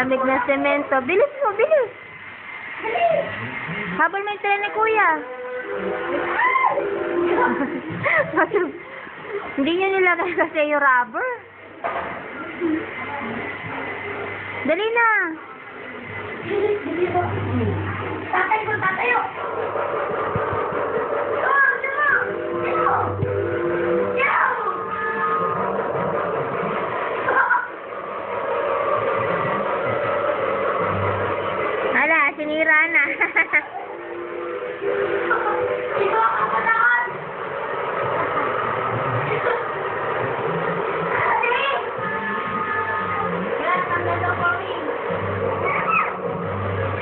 Malamig na semento. Bilis mo, bilis. Habol mo yung tren ni Kuya. Hindi nyo nilagay kasi yung rubber. Dali na. Tatay ko, tatayo. Hala, sinira na.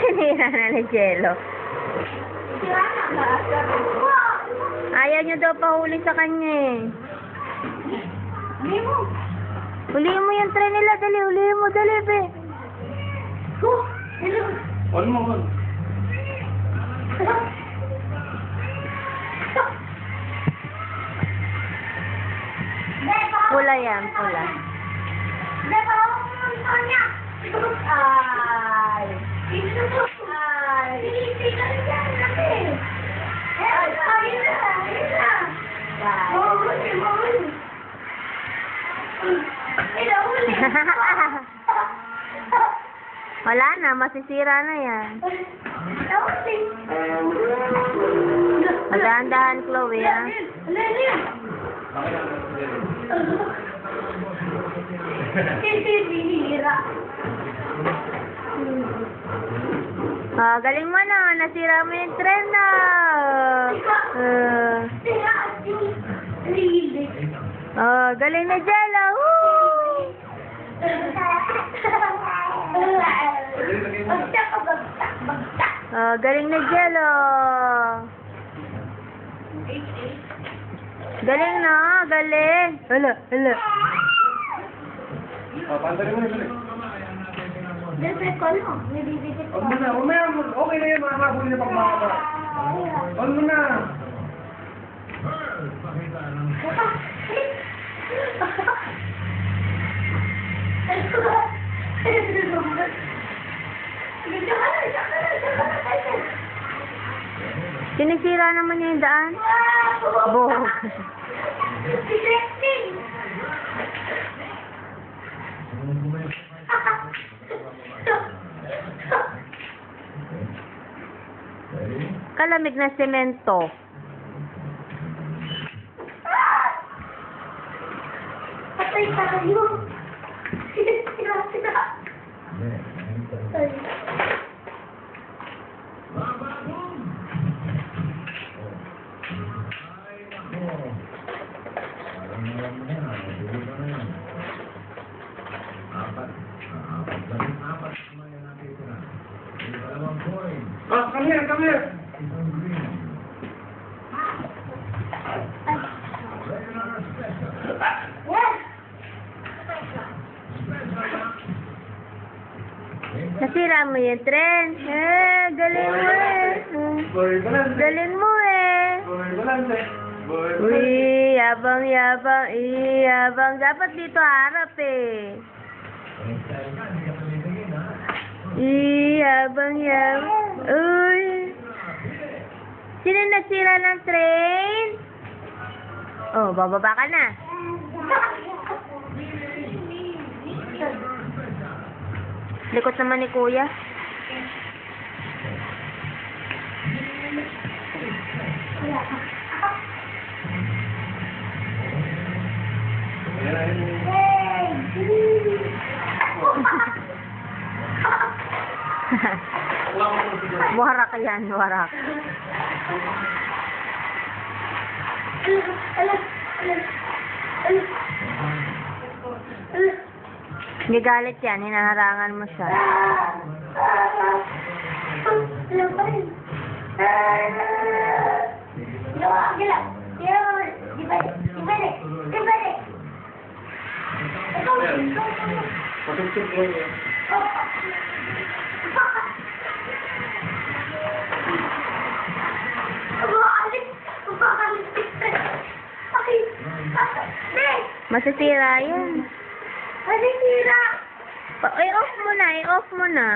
Sinira na ni Jello. Ayaw nyo daw pahuli sa kanya eh. Huliin mo yung tren nila, dali. Huliin mo, dali, be. Ano mo, man? Pula yan, pula. Wala na, masisira na yan. Dahan-dahan, Chloe, ha? Galing mo na, nasira mo yung tren na. Galing na Jello. Galing na Jello. Galing na, galing. Hala. Pantalin mo na, dali. Huwag mo na, okay na yun, makakabuli na pagmamaka. Huwag mo na. Sinisira naman niya yung daan. Buhok. Kalamig na semento. Patay tayo. Sira. Come here. Nasira mo yung tren. Galing mo eh. Galing mo eh. Uy, yabang. Dapat dito harap eh. Yabang. Uy. Sino nasira ng train? Oh, bababa ka na. Likot naman ni Kuya. Warak yan, warak. Gigalit yan, hinaharangan mo siya. Patugtog ko yun. Masisira yun. Masisira. I-off mo na, i-off mo na.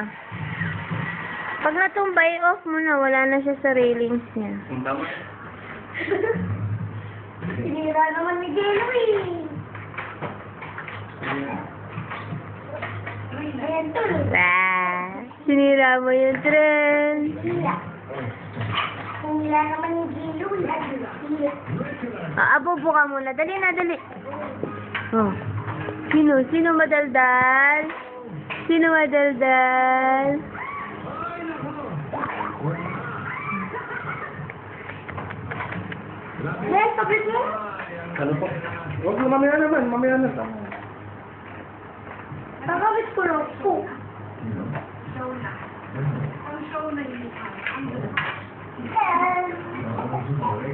Pag natumba, i-off mo na. Wala na siya sa railings niya. Punta mo. Sinira naman ni Jello eh. Ayan to. Sinira mo yung tren. Sila. Sinira naman ni Jello. Sila. Abobo ka muna. Dali na, dali. Oh. Sino? Sino madaldal? Sino madaldal? Yes, pagkat mo? Ano po? Huwag na, mamaya naman, mamaya na. Pagkawit ko lang po. Yes.